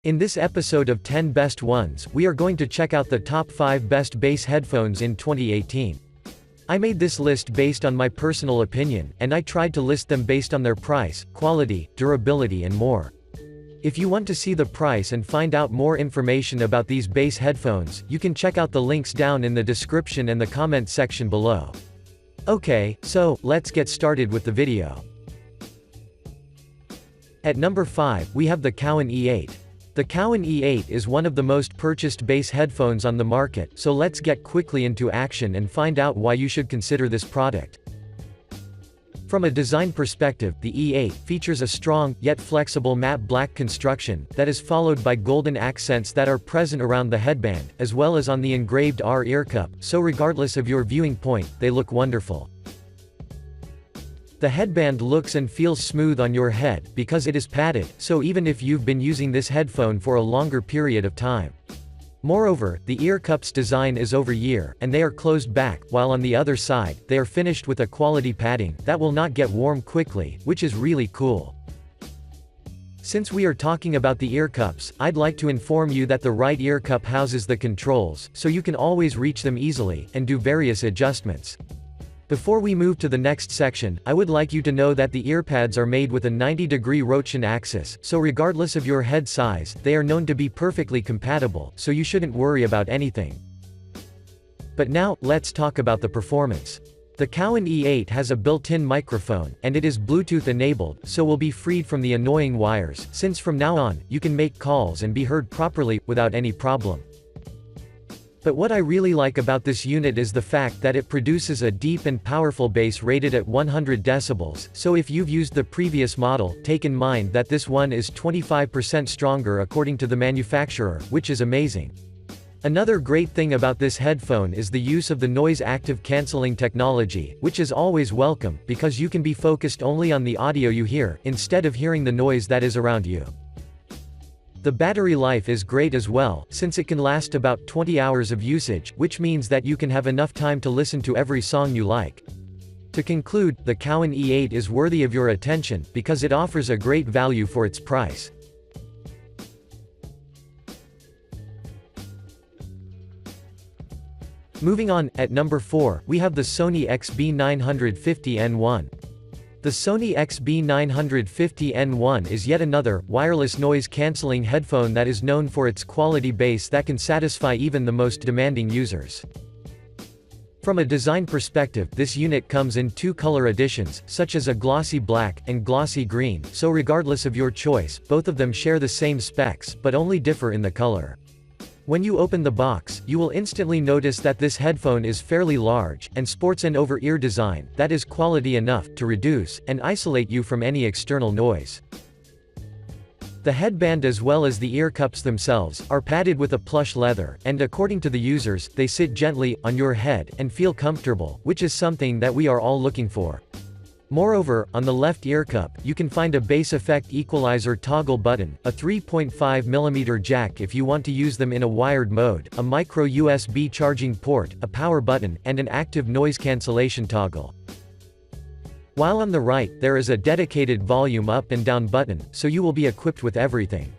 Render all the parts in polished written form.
In this episode of 10 Best Ones, we are going to check out the top 5 best bass headphones in 2018. I made this list based on my personal opinion, and I tried to list them based on their price, quality, durability and more. If you want to see the price and find out more information about these bass headphones, you can check out the links down in the description and the comment section below. Okay, so, let's get started with the video. At number 5, we have the Cowan E8. The Cowan E8 is one of the most purchased bass headphones on the market, so let's get quickly into action and find out why you should consider this product. From a design perspective, the E8 features a strong, yet flexible matte black construction, that is followed by golden accents that are present around the headband, as well as on the engraved R ear cup, so regardless of your viewing point, they look wonderful. The headband looks and feels smooth on your head, because it is padded, so even if you've been using this headphone for a longer period of time. Moreover, the ear cup's design is over-ear, and they are closed back, while on the other side, they are finished with a quality padding, that will not get warm quickly, which is really cool. Since we are talking about the ear cups, I'd like to inform you that the right ear cup houses the controls, so you can always reach them easily, and do various adjustments. Before we move to the next section, I would like you to know that the earpads are made with a 90-degree rotation axis, so regardless of your head size, they are known to be perfectly compatible, so you shouldn't worry about anything. But now, let's talk about the performance. The Cowan E8 has a built-in microphone, and it is Bluetooth enabled, so will be freed from the annoying wires, since from now on, you can make calls and be heard properly, without any problem. But what I really like about this unit is the fact that it produces a deep and powerful bass rated at 100 decibels, so if you've used the previous model, take in mind that this one is 25% stronger according to the manufacturer, which is amazing. Another great thing about this headphone is the use of the noise active cancelling technology, which is always welcome, because you can be focused only on the audio you hear, instead of hearing the noise that is around you. The battery life is great as well, since it can last about 20 hours of usage, which means that you can have enough time to listen to every song you like. To conclude, the Cowan E8 is worthy of your attention, because it offers a great value for its price. Moving on, at number 4, we have the Sony XB950N1. The Sony XB950N1 is yet another, wireless noise-canceling headphone that is known for its quality bass that can satisfy even the most demanding users. From a design perspective, this unit comes in 2 color editions, such as a glossy black, and glossy green, so regardless of your choice, both of them share the same specs, but only differ in the color. When you open the box, you will instantly notice that this headphone is fairly large, and sports an over-ear design, that is quality enough, to reduce, and isolate you from any external noise. The headband as well as the ear cups themselves, are padded with a plush leather, and according to the users, they sit gently, on your head, and feel comfortable, which is something that we are all looking for. Moreover, on the left ear cup, you can find a bass effect equalizer toggle button, a 3.5mm jack if you want to use them in a wired mode, a micro USB charging port, a power button, and an active noise cancellation toggle. While on the right, there is a dedicated volume up and down button, so you will be equipped with everything.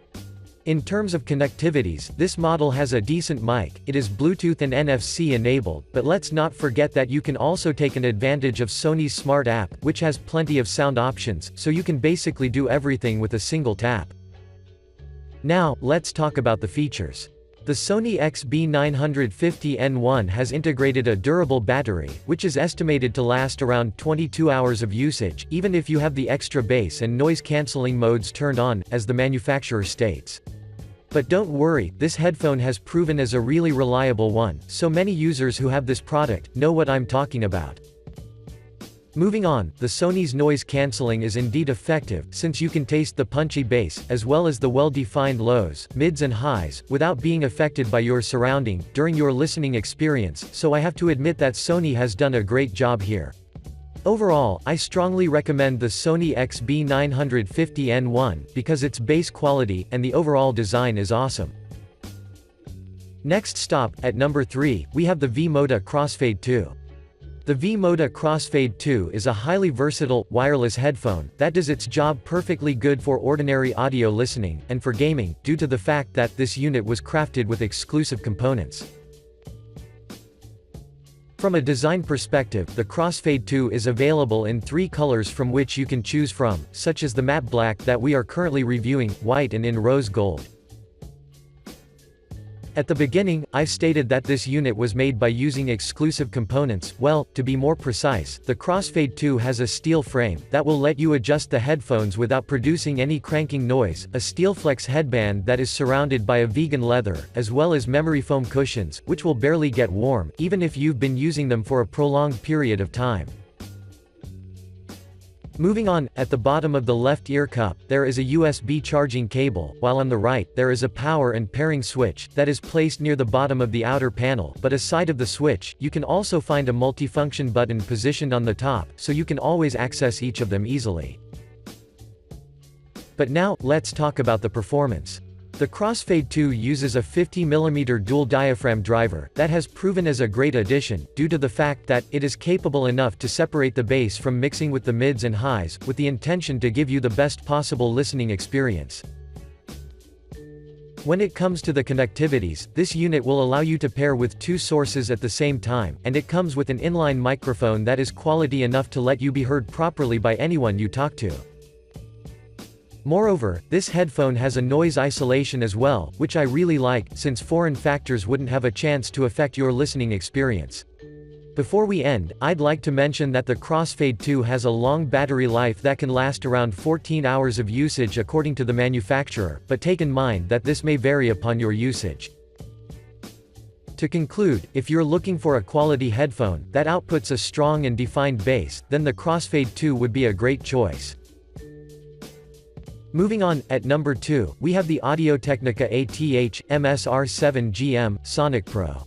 In terms of connectivities, this model has a decent mic, it is Bluetooth and NFC enabled, but let's not forget that you can also take an advantage of Sony's Smart app, which has plenty of sound options, so you can basically do everything with a single tap. Now, let's talk about the features. The Sony XB950N1 has integrated a durable battery, which is estimated to last around 22 hours of usage, even if you have the extra bass and noise-canceling modes turned on, as the manufacturer states. But don't worry, this headphone has proven as a really reliable one, so many users who have this product know what I'm talking about. Moving on, the Sony's noise cancelling is indeed effective, since you can taste the punchy bass, as well as the well-defined lows, mids and highs, without being affected by your surrounding, during your listening experience, so I have to admit that Sony has done a great job here. Overall, I strongly recommend the Sony XB950N1, because its bass quality, and the overall design is awesome. Next stop, at number 3, we have the V-MODA CROSSFADE 2. The V-MODA CROSSFADE 2 is a highly versatile, wireless headphone that does its job perfectly good for ordinary audio listening, and for gaming, due to the fact that this unit was crafted with exclusive components. From a design perspective, the CROSSFADE 2 is available in 3 colors from which you can choose from, such as the matte black that we are currently reviewing, white and in rose gold. At the beginning, I stated that this unit was made by using exclusive components. Well, to be more precise, the CROSSFADE 2 has a steel frame that will let you adjust the headphones without producing any cranking noise, a steel flex headband that is surrounded by a vegan leather, as well as memory foam cushions, which will barely get warm, even if you've been using them for a prolonged period of time. Moving on, at the bottom of the left ear cup, there is a USB charging cable, while on the right, there is a power and pairing switch that is placed near the bottom of the outer panel, but aside of the switch, you can also find a multifunction button positioned on the top, so you can always access each of them easily. But now, let's talk about the performance. The CROSSFADE 2 uses a 50mm dual diaphragm driver that has proven as a great addition, due to the fact that it is capable enough to separate the bass from mixing with the mids and highs, with the intention to give you the best possible listening experience. When it comes to the connectivities, this unit will allow you to pair with 2 sources at the same time, and it comes with an inline microphone that is quality enough to let you be heard properly by anyone you talk to. Moreover, this headphone has a noise isolation as well, which I really like, since foreign factors wouldn't have a chance to affect your listening experience. Before we end, I'd like to mention that the CROSSFADE 2 has a long battery life that can last around 14 hours of usage according to the manufacturer, but take in mind that this may vary upon your usage. To conclude, if you're looking for a quality headphone that outputs a strong and defined bass, then the CROSSFADE 2 would be a great choice. Moving on, at number 2, we have the AUDIOTECHNICA ATH-MSR7GM, SONICPRO.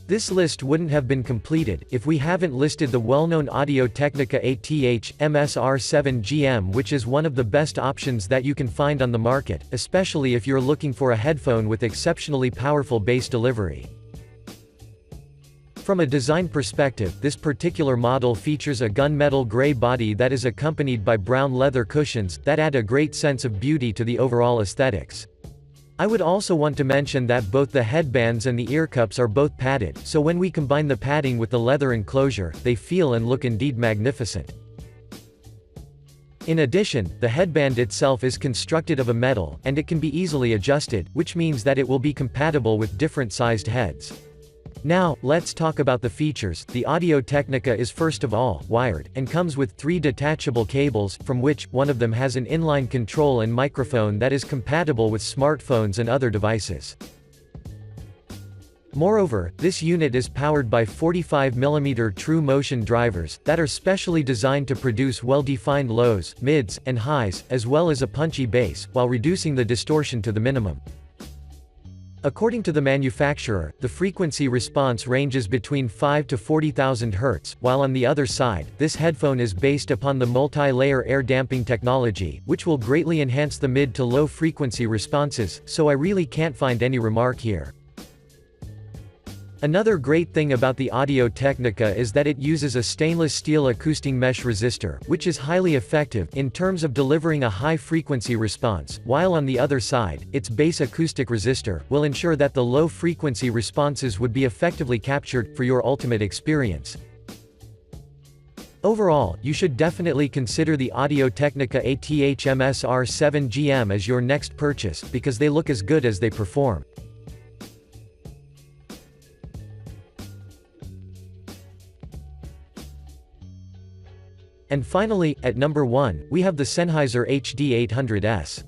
This list wouldn't have been completed, if we haven't listed the well-known AUDIOTECHNICA ATH-MSR7GM, which is one of the best options that you can find on the market, especially if you're looking for a headphone with exceptionally powerful bass delivery. From a design perspective, this particular model features a gunmetal gray body that is accompanied by brown leather cushions that add a great sense of beauty to the overall aesthetics. I would also want to mention that both the headbands and the ear cups are both padded, so when we combine the padding with the leather enclosure, they feel and look indeed magnificent. In addition, the headband itself is constructed of a metal, and it can be easily adjusted, which means that it will be compatible with different sized heads. Now, let's talk about the features. The AUDIOTECHNICA is first of all wired, and comes with 3 detachable cables, from which, one of them has an inline control and microphone that is compatible with smartphones and other devices. Moreover, this unit is powered by 45mm true motion drivers, that are specially designed to produce well-defined lows, mids, and highs, as well as a punchy bass, while reducing the distortion to the minimum. According to the manufacturer, the frequency response ranges between 5 to 40,000 Hz, while on the other side, this headphone is based upon the multi-layer air damping technology, which will greatly enhance the mid to low frequency responses, so I really can't find any remark here. Another great thing about the AUDIOTECHNICA is that it uses a stainless steel acoustic mesh resistor, which is highly effective in terms of delivering a high-frequency response, while on the other side, its bass acoustic resistor will ensure that the low-frequency responses would be effectively captured, for your ultimate experience. Overall, you should definitely consider the AUDIOTECHNICA ATH-MSR7GM as your next purchase, because they look as good as they perform. And finally, at number 1, we have the Sennheiser HD800S.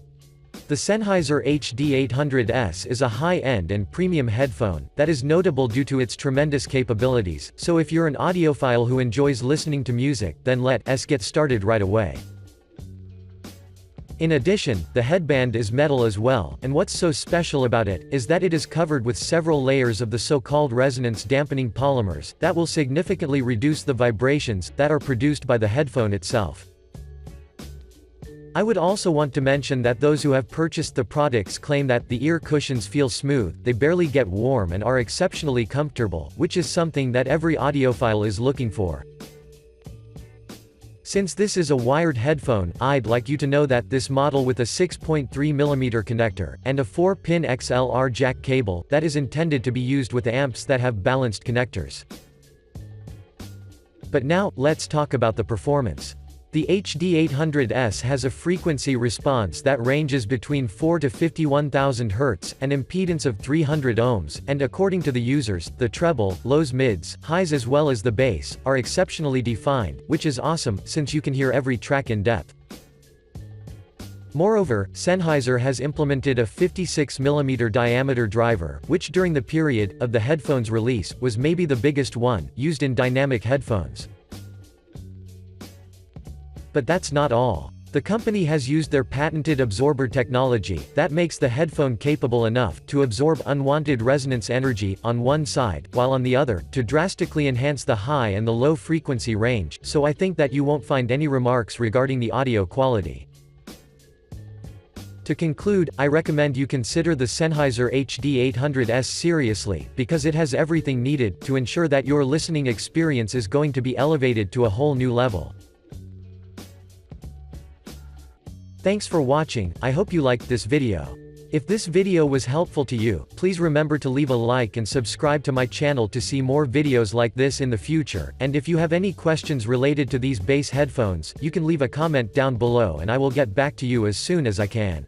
The Sennheiser HD800S is a high-end and premium headphone that is notable due to its tremendous capabilities, so if you're an audiophile who enjoys listening to music, then let's get started right away. In addition, the headband is metal as well, and what's so special about it is that it is covered with several layers of the so-called resonance dampening polymers that will significantly reduce the vibrations that are produced by the headphone itself. I would also want to mention that those who have purchased the products claim that the ear cushions feel smooth, they barely get warm and are exceptionally comfortable, which is something that every audiophile is looking for. Since this is a wired headphone, I'd like you to know that this model with a 6.3mm connector, and a 4-pin XLR jack cable, that is intended to be used with amps that have balanced connectors. But now, let's talk about the performance. The HD800S has a frequency response that ranges between 4 to 51,000 Hz, an impedance of 300 ohms, and according to the users, the treble, lows, mids, highs as well as the bass, are exceptionally defined, which is awesome, since you can hear every track in depth. Moreover, Sennheiser has implemented a 56mm diameter driver, which during the period of the headphone's release, was maybe the biggest one, used in dynamic headphones. But that's not all. The company has used their patented absorber technology, that makes the headphone capable enough to absorb unwanted resonance energy, on one side, while on the other, to drastically enhance the high and the low frequency range, so I think that you won't find any remarks regarding the audio quality. To conclude, I recommend you consider the Sennheiser HD800S seriously, because it has everything needed to ensure that your listening experience is going to be elevated to a whole new level. Thanks for watching, I hope you liked this video. If this video was helpful to you, please remember to leave a like and subscribe to my channel to see more videos like this in the future, and if you have any questions related to these bass headphones, you can leave a comment down below and I will get back to you as soon as I can.